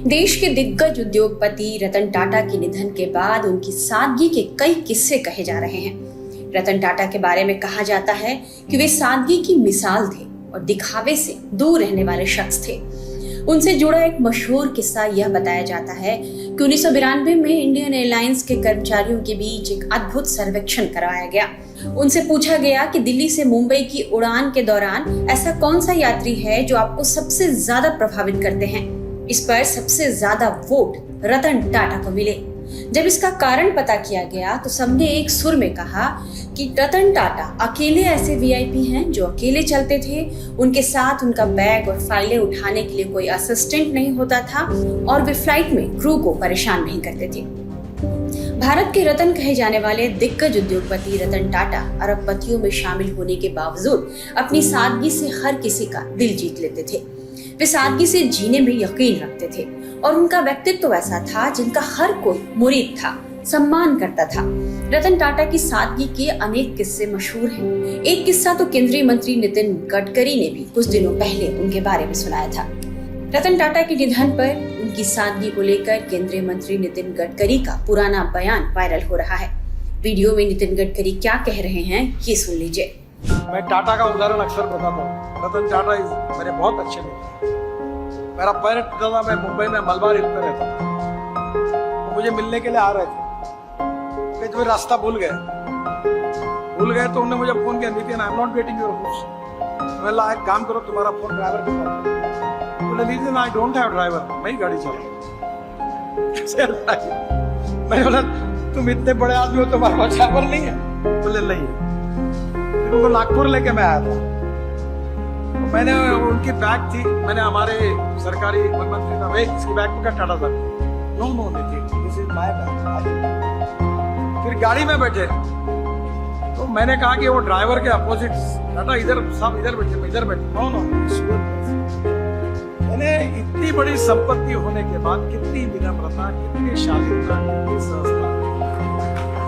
देश के दिग्गज उद्योगपति रतन टाटा के निधन के बाद उनकी सादगी के कई किस्से कहे जा रहे हैं। रतन टाटा के बारे में कहा जाता है कि वे सादगी की मिसाल थे और दिखावे से दूर रहने वाले शख्स थे। उनसे जुड़ा एक मशहूर किस्सा यह बताया जाता है कि 1992 में इंडियन एयरलाइंस के कर्मचारियों के बीच एक अद्भुत सर्वेक्षण करवाया गया। उनसे पूछा गया कि दिल्ली से मुंबई की उड़ान के दौरान ऐसा कौन सा यात्री है जो आपको सबसे ज्यादा प्रभावित करते हैं। इस पर सबसे ज्यादा वोट रतन टाटा को मिले। जब इसका कारण पता किया गया तो सबने एक सुर में कहा कि रतन टाटा अकेले ऐसे वीआईपी हैं जो अकेले चलते थे। उनके साथ उनका बैग और फाइलें उठाने के लिए कोई असिस्टेंट नहीं होता था और वे फ्लाइट में क्रू को परेशान नहीं करते थे। भारत के रतन कहे जाने वाले दिग्गज उद्योगपति रतन टाटा अरबपतियों में शामिल होने के बावजूद अपनी सादगी से हर किसी का दिल जीत लेते थे। वे सादगी से जीने में यकीन रखते थे और उनका व्यक्तित्व ऐसा था जिनका हर कोई मुरीद था, सम्मान करता था। रतन टाटा की सादगी के अनेक किस्से मशहूर हैं। एक किस्सा तो केंद्रीय मंत्री नितिन गडकरी ने भी कुछ दिनों पहले उनके बारे में सुनाया था। रतन टाटा के निधन पर उनकी सादगी को लेकर केंद्रीय मंत्री नितिन गडकरी का पुराना बयान वायरल हो रहा है। वीडियो में नितिन गडकरी क्या कह रहे हैं ये सुन लीजिए। मैं टाटा का उदाहरण अक्सर बताता हूँ। रतन टाटा मेरे बहुत अच्छे मित्र। मेरा पैर टूटा था, मैं मुंबई में मलबार हिल पे रहता था। तो मुझे मिलने के लिए आ रहे थे, कहीं रास्ता भूल गए तो उन्होंने मुझे फोन किया, Nitin I am not getting your hooks. बोला एक काम करो, तुम्हारा फोन ड्राइवर के पास। बोले Nitin I don't have driver, मैं ही गाड़ी चलाऊं। मैं बोला तुम इतने बड़े आदमी हो, तुम्हारे पास ड्राइवर नहीं है? बोले नहीं है। फिर उनको नागपुर लेके मैं आया था। तो मैंने उनकी बैग थी, मैंने हमारे सरकारी मंत्री था, भाई इसकी बैग में क्या टाटा था? No Nitin this is my bag. फिर गाड़ी में बैठे तो मैंने कहा कि वो ड्राइवर के अपोजिट, टाटा इधर सब इधर बैठे, मैं इधर बैठे। नो मैंने इतनी बड़ी संपत्ति होने के बाद कितनी विनम्रता, कितनी शालीनता, कितनी सहजता।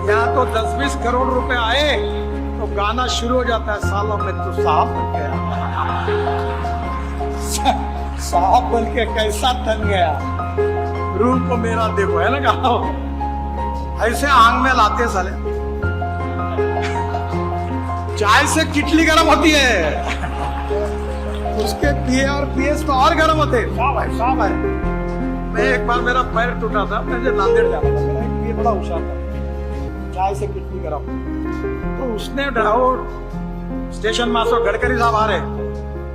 यहाँ तो 10-20 करोड़ रुपए आए तो गाना शुरू हो जाता है, सालों में तो साहब बन गया, साहब बन के कैसा तन गया, रूप मेरा देखो, है ना कहा ऐसे आंग में लाते साले। चाय से किटली गर्म होती है, उसके पीए और पीएस तो और गर्म होते। साहब है। मैं एक बार मेरा पैर टूटा था, मुझे नांदेड़ जाना था, मेरा एक पीए बड़ा होशियार था, चाय से किटली गर्म। तो उसने स्टेशन मास्टर गडकरी साहब आ रहे,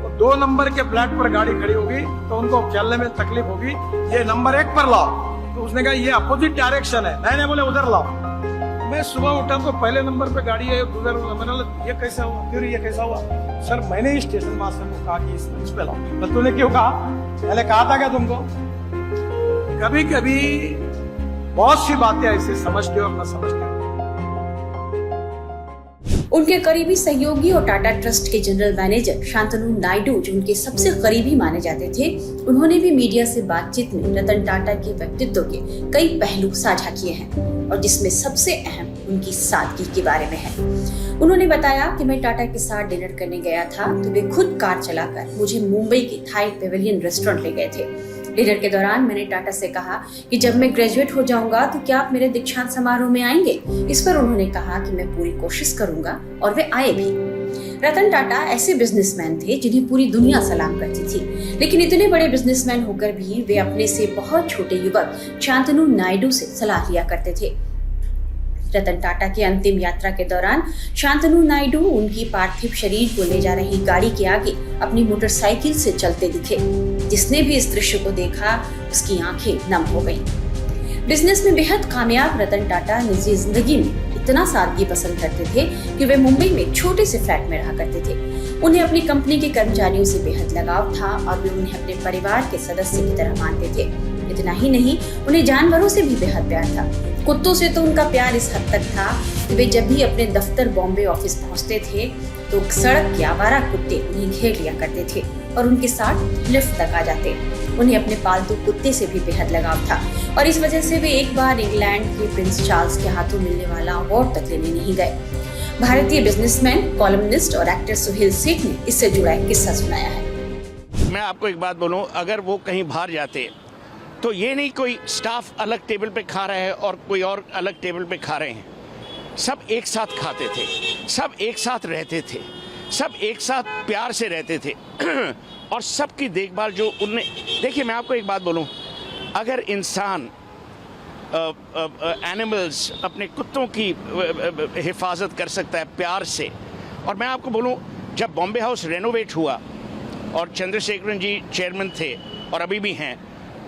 तो 2 नंबर के फ्लैट पर गाड़ी खड़ी होगी तो उनको चलने में तकलीफ होगी, ये नंबर 1 पर लाओ। तो उसने कहा ये अपोजिट डायरेक्शन है। नहीं बोले उधर लाओ। मैं सुबह उठा तो पहले नंबर पे गाड़ी है, उधर। मैंने ये कैसा हुआ? फिर ये कैसा हुआ? सर मैंने ही स्टेशन मास्टर को कहा कि इस पे लाओ। तो तूने क्यों कहा? मैंने कहा था क्या तुमको? कभी कभी बहुत सी बातें ऐसी समझते हो और न समझते हो। उनके करीबी सहयोगी और टाटा ट्रस्ट के जनरल मैनेजर शांतनु नायडू, जो उनके सबसे करीबी माने जाते थे, उन्होंने भी मीडिया से बातचीत में रतन टाटा के व्यक्तित्व के कई पहलू साझा किए हैं और जिसमें सबसे अहम उनकी सादगी के बारे में है। उन्होंने बताया कि मैं टाटा के साथ डिनर करने गया था तो वे खुद कार चलाकर मुझे मुंबई के थाई पेविलियन रेस्टोरेंट ले गए थे। डिनर के दौरान मैंने टाटा से कहा कि जब मैं ग्रेजुएट हो जाऊंगा तो क्या आप मेरे दीक्षांत समारोह में आएंगे? इस पर उन्होंने कहा कि मैं पूरी कोशिश करूंगा और वे आए भी। रतन टाटा ऐसे बिजनेसमैन थे जिन्हें पूरी दुनिया सलाम करती थी, लेकिन इतने बड़े बिजनेसमैन होकर भी वे अपने से बहुत छोटे युवक शांतनु नायडू से सलाह लिया करते थे। रतन टाटा की अंतिम यात्रा के दौरान शांतनु नायडू उनकी पार्थिव शरीर को ले जा रही गाड़ी के आगे अपनी मोटरसाइकिल से चलते दिखे। जिसने भी इस दृश्य को देखा उसकी आंखें नम हो गईं। बिजनेस में बेहद कामयाब रतन टाटा निजी जिंदगी में इतना सादगी पसंद करते थे कि वे मुंबई में छोटे से फ्लैट में रहा करते थे। उन्हें अपनी कंपनी के कर्मचारियों से बेहद लगाव था और वे उन्हें अपने परिवार के सदस्य की तरह मानते थे। इतना ही नहीं, उन्हें जानवरों से भी बेहद प्यार था। कुत्तों से तो उनका प्यार इस हद तक था कि वे जब भी अपने दफ्तर बॉम्बे ऑफिस पहुंचते थे तो सड़क के आवारा कुत्ते उन्हें घेर लिया करते थे और उनके साथ लिफ्ट तक आ जाते। उन्हें अपने पालतू कुत्ते से भी बेहद लगाव था और इस वजह से वे एक बार इंग्लैंड के प्रिंस चार्ल्स के हाथों मिलने वाला अवार्ड तक लेने नहीं गए। भारतीय बिजनेसमैन, कॉलमनिस्ट और एक्टर सुहेल सेठ ने इससे जुड़ा एक किस्सा सुनाया है। मैं आपको एक बात बोलूं, अगर वो कहीं बाहर जाते तो ये नहीं कोई स्टाफ अलग टेबल पे खा रहा है और कोई और अलग टेबल पे खा रहे हैं। सब एक साथ खाते थे, सब एक साथ रहते थे, सब एक साथ प्यार से रहते थे और सबकी देखभाल जो उनने, देखिए मैं आपको एक बात बोलूं, अगर इंसान एनिमल्स अपने कुत्तों की हिफाजत कर सकता है प्यार से, और मैं आपको बोलूं जब बॉम्बे हाउस रेनोवेट हुआ और चंद्रशेखरन जी चेयरमैन थे और अभी भी हैं,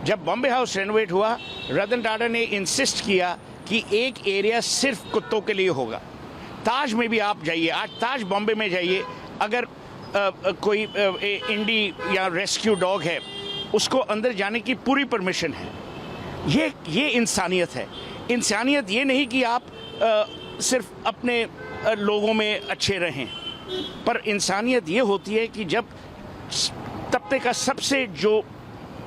जब बॉम्बे हाउस रेनोवेट हुआ रतन टाटा ने इंसिस्ट किया कि एक एरिया सिर्फ कुत्तों के लिए होगा। ताज में भी आप जाइए, आज ताज बॉम्बे में जाइए, अगर कोई इंडी या रेस्क्यू डॉग है उसको अंदर जाने की पूरी परमिशन है। ये इंसानियत है। इंसानियत ये नहीं कि आप सिर्फ अपने लोगों में अच्छे रहें, पर इंसानियत ये होती है कि जब तबके का सबसे जो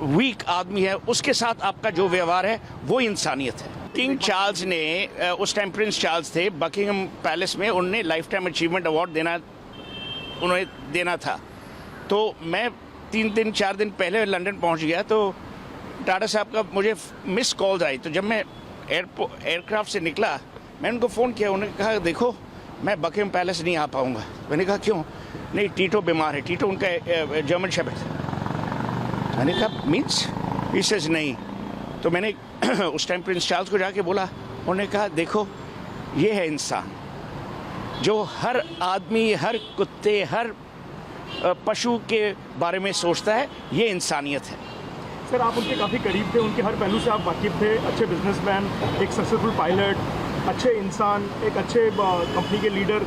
वीक आदमी है उसके साथ आपका जो व्यवहार है वो इंसानियत है। किंग चार्ल्स ने उस टाइम प्रिंस चार्ल्स थे, बकिंगम पैलेस में उन्हें लाइफ टाइम अचीवमेंट अवार्ड देना था। तो मैं 3-4 दिन पहले लंदन पहुंच गया, तो टाटा साहब का मुझे मिस कॉल्स आई। तो जब मैं एयरक्राफ्ट से निकला मैंने उनको फ़ोन किया, उन्होंने कहा देखो मैं बकिंगम पैलेस नहीं आ पाऊँगा। मैंने कहा क्यों? नहीं, टीटो बीमार है। टीटो उनका जर्मन शेफर्ड है। मैंने कहा मीन्स? ही सेज नहीं। तो मैंने उस टाइम प्रिंस चार्ल्स को जाके बोला, उन्होंने कहा देखो ये है इंसान जो हर आदमी, हर कुत्ते, हर पशु के बारे में सोचता है, ये इंसानियत है। सर आप उनके काफ़ी करीब थे, उनके हर पहलू से आप वाकिफ थे। अच्छे बिजनेसमैन, एक सक्सेसफुल पायलट, अच्छे इंसान, एक अच्छे कंपनी के लीडर।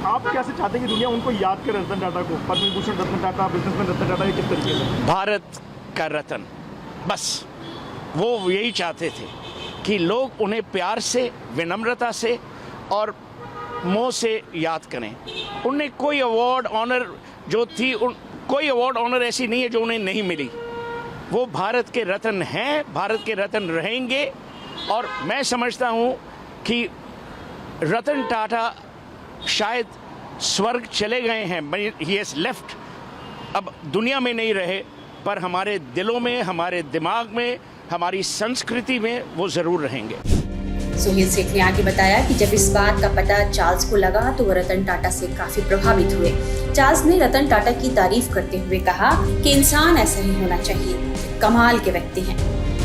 आप कैसे चाहते हैं कि दुनिया उनको याद करे, रतन टाटा को? पद्म विभूषण रतन टाटा, बिजनेसमैन रतन टाटा, ये किस तरीके से? भारत का रतन, बस वो यही चाहते थे कि लोग उन्हें प्यार से, विनम्रता से और मोह से याद करें। उन्हें कोई अवार्ड ऑनर जो थी, कोई अवार्ड ऑनर ऐसी नहीं है जो उन्हें नहीं मिली। वो भारत के रत्न हैं, भारत के रत्न रहेंगे। और मैं समझता हूँ कि रतन टाटा शायद स्वर्ग चले गए हैं, ही हैज़ लेफ्ट, अब दुनिया में नहीं रहे, पर हमारे दिलों में, हमारे दिमाग में, हमारी संस्कृति में वो ज़रूर रहेंगे। सोहेल सेठ ने आगे बताया कि जब इस बात का पता चार्ल्स को लगा तो वो रतन टाटा से काफी प्रभावित हुए। चार्ल्स ने रतन टाटा की तारीफ करते हुए कहा कि इंसान ऐसा ही होना चाहिए, कमाल के व्यक्ति हैं।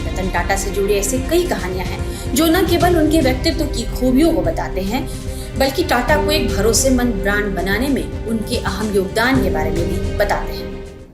रतन टाटा से जुड़ी ऐसी कई कहानियां हैं जो न केवल उनके व्यक्तित्व की खूबियों को बताते हैं, बल्कि टाटा को एक भरोसेमंद ब्रांड बनाने में उनके अहम योगदान के बारे में भी बताते हैं।